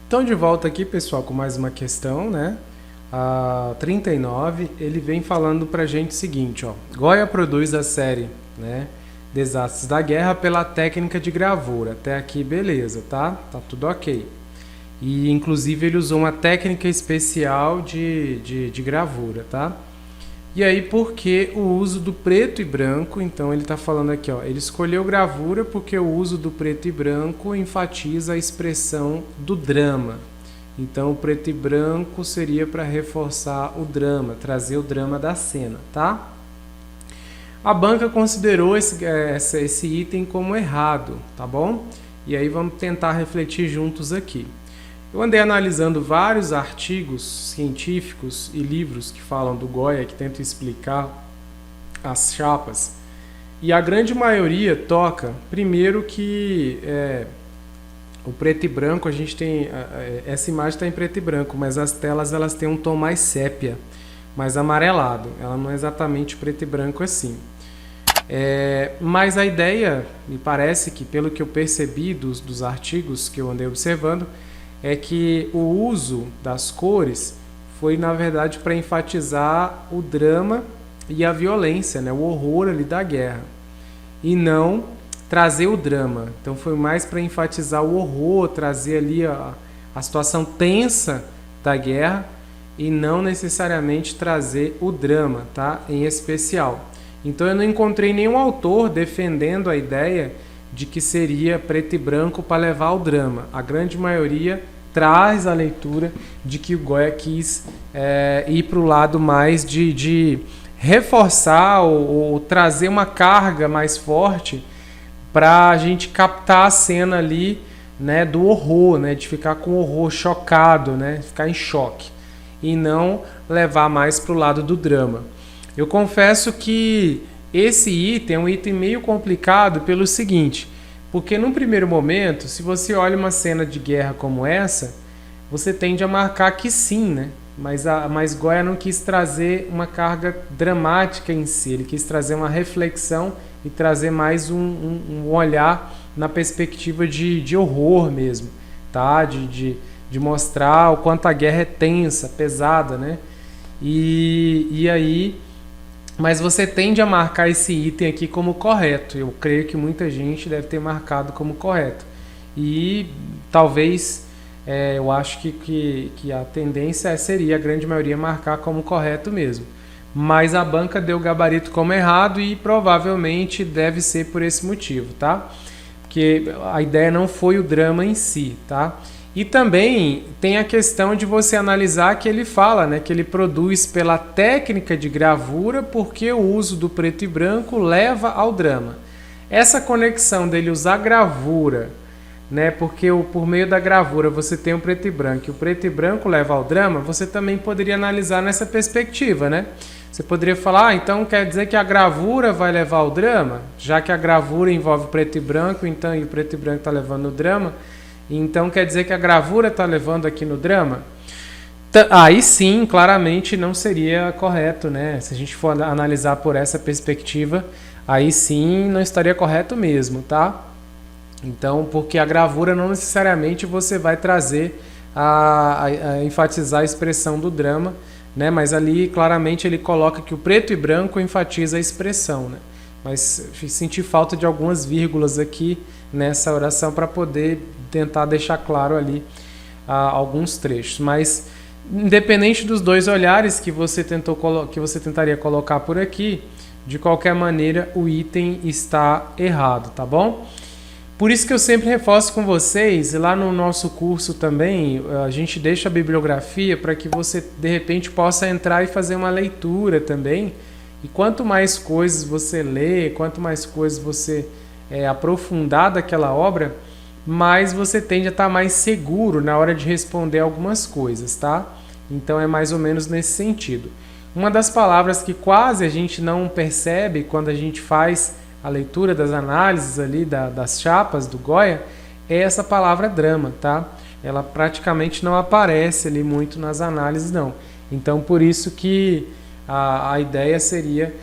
Então, de volta aqui, pessoal, com mais uma questão, né? A 39, ele vem falando pra gente o seguinte, ó. Goya produz a série, né, Desastres da Guerra pela técnica de gravura. Até aqui, beleza, tá? Tá tudo ok. E, inclusive, ele usou uma técnica especial de gravura, tá? E aí, por que o uso do preto e branco? Então, ele está falando aqui, ó, ele escolheu gravura porque o uso do preto e branco enfatiza a expressão do drama. Então, o preto e branco seria para reforçar o drama, trazer o drama da cena, tá? A banca considerou esse item como errado, tá bom? E aí, vamos tentar refletir juntos aqui. Eu andei analisando vários artigos científicos e livros que falam do Goya, que tentam explicar as chapas, e a grande maioria toca, primeiro que o preto e branco, a gente tem, essa imagem está em preto e branco, mas as telas elas têm um tom mais sépia, mais amarelado, ela não é exatamente preto e branco assim. Mas a ideia, me parece que, pelo que eu percebi dos artigos que eu andei observando, é que o uso das cores foi, na verdade, para enfatizar o drama e a violência, né? O horror ali da guerra, e não trazer o drama. Então foi mais para enfatizar o horror, trazer ali a situação tensa da guerra, e não necessariamente trazer o drama, tá? Em especial. Então eu não encontrei nenhum autor defendendo a ideia de que seria preto e branco para levar o drama. A grande maioria traz a leitura de que o Goya quis ir para o lado mais de reforçar ou trazer uma carga mais forte para a gente captar a cena ali, né, do horror, né, de ficar com o horror chocado, né, ficar em choque, e não levar mais para o lado do drama. Eu confesso que esse item é um item meio complicado pelo seguinte, porque num primeiro momento, se você olha uma cena de guerra como essa, você tende a marcar que sim, né? Mas Goya não quis trazer uma carga dramática em si, ele quis trazer uma reflexão e trazer mais um olhar na perspectiva de horror mesmo, tá? De mostrar o quanto a guerra é tensa, pesada, né? E aí... Mas você tende a marcar esse item aqui como correto. Eu creio que muita gente deve ter marcado como correto. E talvez, eu acho que a tendência seria a grande maioria marcar como correto mesmo. Mas a banca deu o gabarito como errado e provavelmente deve ser por esse motivo, tá? Porque a ideia não foi o drama em si, tá? E também tem a questão de você analisar que ele fala, né, que ele produz pela técnica de gravura porque o uso do preto e branco leva ao drama. Essa conexão dele usar gravura, né, porque por meio da gravura você tem o preto e branco e o preto e branco leva ao drama, você também poderia analisar nessa perspectiva, né? Você poderia falar, então quer dizer que a gravura vai levar ao drama? Já que a gravura envolve preto e branco, então e o preto e branco está levando o drama, então quer dizer que a gravura está levando aqui no drama? Aí sim, claramente não seria correto, né? Se a gente for analisar por essa perspectiva, aí sim não estaria correto mesmo, tá? Então, porque a gravura não necessariamente você vai trazer a enfatizar a expressão do drama, né? Mas ali claramente ele coloca que o preto e branco enfatiza a expressão, né? Mas senti falta de algumas vírgulas aqui nessa oração para poder tentar deixar claro ali alguns trechos. Mas independente dos dois olhares que você tentaria colocar por aqui, de qualquer maneira o item está errado, tá bom? Por isso que eu sempre reforço com vocês, lá no nosso curso também, a gente deixa a bibliografia para que você de repente possa entrar e fazer uma leitura também. E quanto mais coisas você lê, quanto mais coisas você aprofundar daquela obra, mais você tende a estar mais seguro na hora de responder algumas coisas, tá? Então é mais ou menos nesse sentido. Uma das palavras que quase a gente não percebe quando a gente faz a leitura das análises ali das chapas do Goya é essa palavra drama, tá? Ela praticamente não aparece ali muito nas análises, não. Então por isso que a ideia seria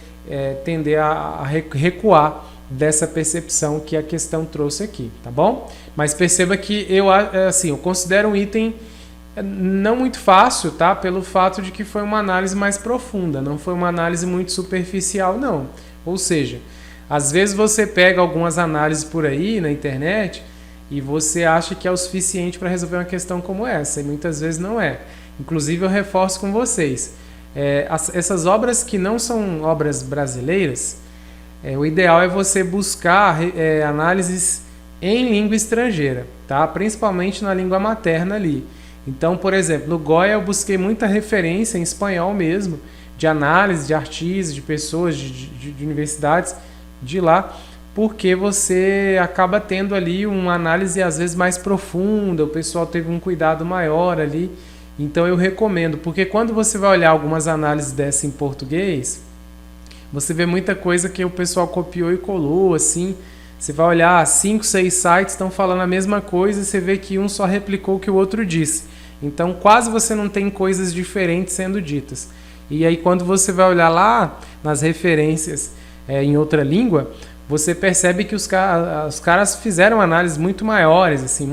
tender a recuar dessa percepção que a questão trouxe aqui, tá bom? Mas perceba que eu considero um item não muito fácil, tá? Pelo fato de que foi uma análise mais profunda, não foi uma análise muito superficial, não. Ou seja, às vezes você pega algumas análises por aí na internet e você acha que é o suficiente para resolver uma questão como essa, e muitas vezes não é. Inclusive, eu reforço com vocês, essas obras que não são obras brasileiras, o ideal é você buscar análises em língua estrangeira, tá? Principalmente na língua materna ali. Então, por exemplo, no Goya eu busquei muita referência em espanhol mesmo, de análise de artistas, de pessoas, de universidades de lá, porque você acaba tendo ali uma análise às vezes mais profunda, o pessoal teve um cuidado maior ali. Então eu recomendo, porque quando você vai olhar algumas análises dessa em português, você vê muita coisa que o pessoal copiou e colou, assim. Você vai olhar 5, 6 sites estão falando a mesma coisa e você vê que um só replicou o que o outro disse. Então quase você não tem coisas diferentes sendo ditas. E aí quando você vai olhar lá nas referências em outra língua, você percebe que os caras fizeram análises muito maiores, assim,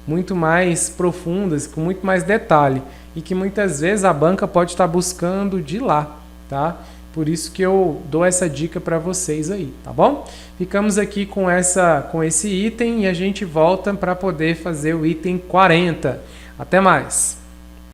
muito mais profundas, com muito mais detalhe. E que muitas vezes a banca pode estar buscando de lá, tá? Por isso que eu dou essa dica para vocês aí, tá bom? Ficamos aqui com esse item e a gente volta para poder fazer o item 40. Até mais!